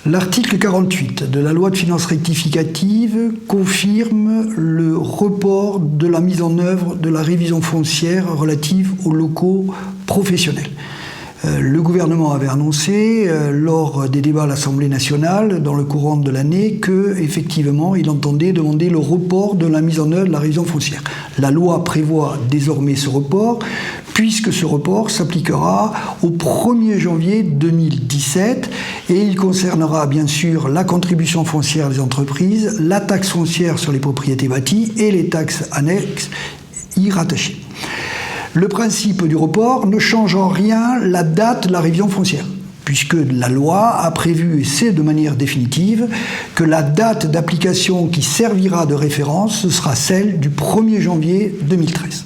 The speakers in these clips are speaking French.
L'article 48 de la loi de finances rectificative confirme le report de la mise en œuvre de la révision foncière relative aux locaux professionnels. Le gouvernement avait annoncé lors des débats à l'Assemblée nationale dans le courant de l'année qu'effectivement il entendait demander le report de la mise en œuvre de la révision foncière. La loi prévoit désormais ce report puisque ce report s'appliquera au 1er janvier 2017 et il concernera bien sûr la contribution foncière des entreprises, la taxe foncière sur les propriétés bâties et les taxes annexes y rattachées. Le principe du report ne change en rien la date de la révision foncière, puisque la loi a prévu, et c'est de manière définitive, que la date d'application qui servira de référence, ce sera celle du 1er janvier 2013.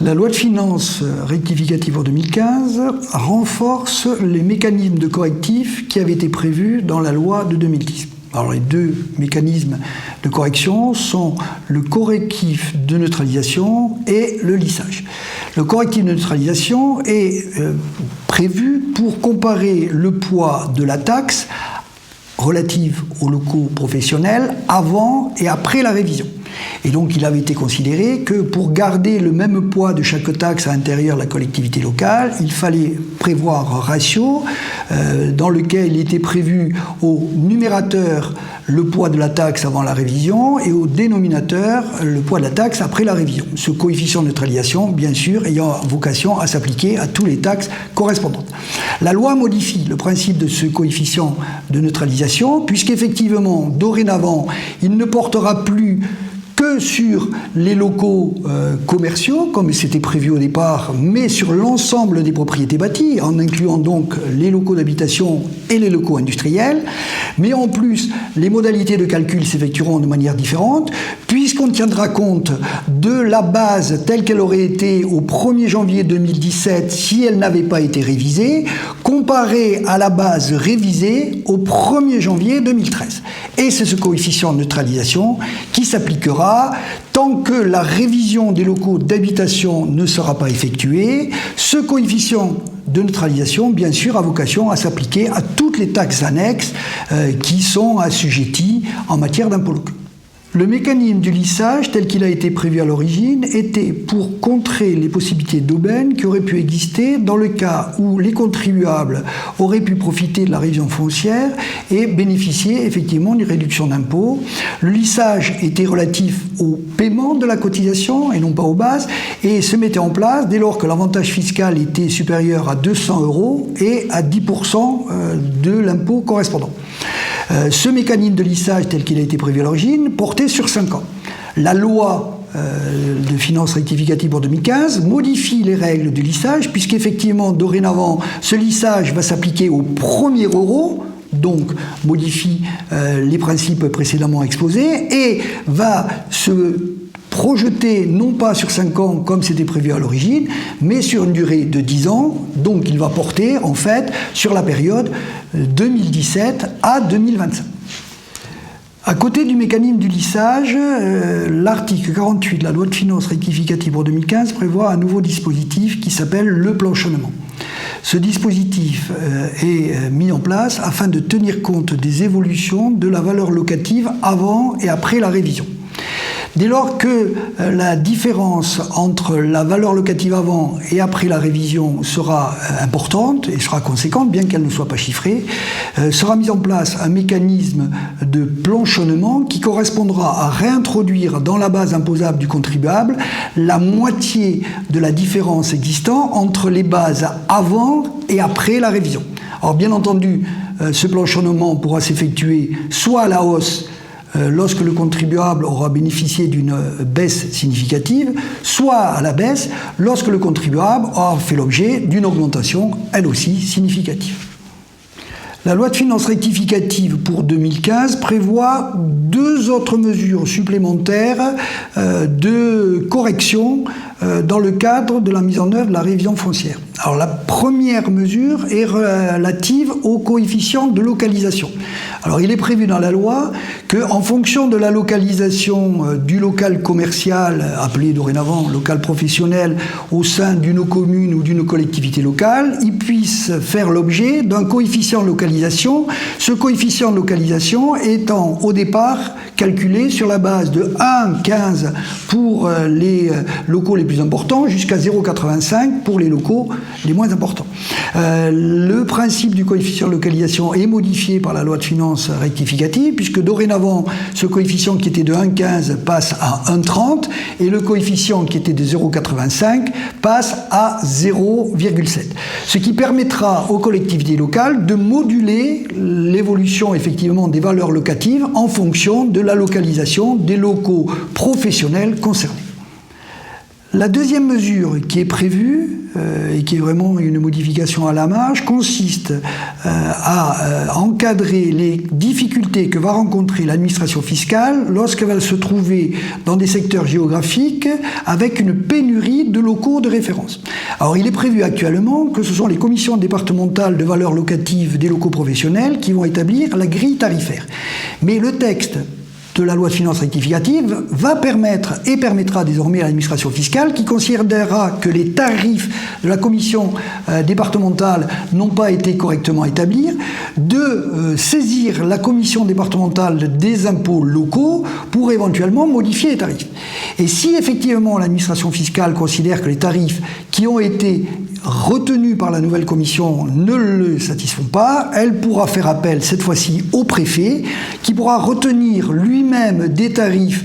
La loi de finances rectificative pour 2015 renforce les mécanismes de correctif qui avaient été prévus dans la loi de 2010. Alors les deux mécanismes de correction sont le correctif de neutralisation et le lissage. Le correctif de neutralisation est prévu pour comparer le poids de la taxe relative aux locaux professionnels avant et après la révision. Et donc il avait été considéré que pour garder le même poids de chaque taxe à l'intérieur de la collectivité locale, il fallait prévoir un ratio dans lequel il était prévu au numérateur le poids de la taxe avant la révision et au dénominateur le poids de la taxe après la révision. Ce coefficient de neutralisation, bien sûr, ayant vocation à s'appliquer à toutes les taxes correspondantes. La loi modifie le principe de ce coefficient de neutralisation puisqu'effectivement, dorénavant, il ne portera plus que sur les locaux commerciaux, comme c'était prévu au départ, mais sur l'ensemble des propriétés bâties, en incluant donc les locaux d'habitation et les locaux industriels. Mais en plus, les modalités de calcul s'effectueront de manière différente, puisqu'on tiendra compte de la base telle qu'elle aurait été au 1er janvier 2017 si elle n'avait pas été révisée, comparée à la base révisée au 1er janvier 2013. Et c'est ce coefficient de neutralisation qui s'appliquera tant que la révision des locaux d'habitation ne sera pas effectuée. Ce coefficient de neutralisation, bien sûr, a vocation à s'appliquer à toutes les taxes annexes qui sont assujetties en matière d'impôts locaux. Le mécanisme du lissage, tel qu'il a été prévu à l'origine, était pour contrer les possibilités d'aubaine qui auraient pu exister dans le cas où les contribuables auraient pu profiter de la révision foncière et bénéficier effectivement d'une réduction d'impôt. Le lissage était relatif au paiement de la cotisation et non pas aux bases et se mettait en place dès lors que l'avantage fiscal était supérieur à 200 € et à 10% de l'impôt correspondant. Ce mécanisme de lissage tel qu'il a été prévu à l'origine portait sur 5 ans. La loi de finances rectificative pour 2015 modifie les règles du lissage puisqu'effectivement dorénavant ce lissage va s'appliquer au premier euro, donc modifie les principes précédemment exposés et va se projeté non pas sur 5 ans comme c'était prévu à l'origine, mais sur une durée de 10 ans, donc il va porter en fait sur la période 2017 à 2025. À côté du mécanisme du lissage, l'article 48 de la loi de finances rectificative pour 2015 prévoit un nouveau dispositif qui s'appelle le planchonnement. Ce dispositif est mis en place afin de tenir compte des évolutions de la valeur locative avant et après la révision. Dès lors que la différence entre la valeur locative avant et après la révision sera importante et sera conséquente, bien qu'elle ne soit pas chiffrée, sera mis en place un mécanisme de planchonnement qui correspondra à réintroduire dans la base imposable du contribuable la moitié de la différence existant entre les bases avant et après la révision. Alors bien entendu, ce planchonnement pourra s'effectuer soit à la hausse lorsque le contribuable aura bénéficié d'une baisse significative, soit à la baisse lorsque le contribuable aura fait l'objet d'une augmentation, elle aussi, significative. La loi de finances rectificative pour 2015 prévoit 2 autres mesures supplémentaires de correction dans le cadre de la mise en œuvre de la révision foncière. Alors la première mesure est relative au coefficient de localisation. Alors il est prévu dans la loi qu'en fonction de la localisation du local commercial, appelé dorénavant local professionnel, au sein d'une commune ou d'une collectivité locale, il puisse faire l'objet d'un coefficient de localisation, ce coefficient de localisation étant au départ calculé sur la base de 1,15 pour les locaux les plus importants jusqu'à 0,85 pour les locaux les moins importants. Le principe du coefficient de localisation est modifié par la loi de finances rectificative, puisque dorénavant, ce coefficient qui était de 1,15 passe à 1,30 et le coefficient qui était de 0,85 passe à 0,7. Ce qui permettra aux collectivités locales de moduler l'évolution effectivement des valeurs locatives en fonction de la localisation des locaux professionnels concernés. La deuxième mesure qui est prévue, et qui est vraiment une modification à la marge, consiste à encadrer les difficultés que va rencontrer l'administration fiscale lorsqu'elle va se trouver dans des secteurs géographiques avec une pénurie de locaux de référence. Alors il est prévu actuellement que ce sont les commissions départementales de valeur locative des locaux professionnels qui vont établir la grille tarifaire. Mais le texte de la loi de finances rectificative va permettre et permettra désormais à l'administration fiscale, qui considérera que les tarifs de la commission départementale n'ont pas été correctement établis, de saisir la commission départementale des impôts locaux pour éventuellement modifier les tarifs. Et si effectivement l'administration fiscale considère que les tarifs qui ont été retenus par la nouvelle commission ne le satisfont pas, elle pourra faire appel cette fois-ci au préfet, qui pourra retenir lui-même des tarifs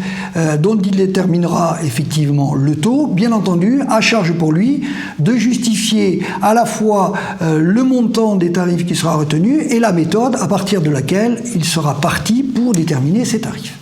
dont il déterminera effectivement le taux, bien entendu à charge pour lui de justifier à la fois le montant des tarifs qui sera retenu et la méthode à partir de laquelle il sera parti pour déterminer ces tarifs.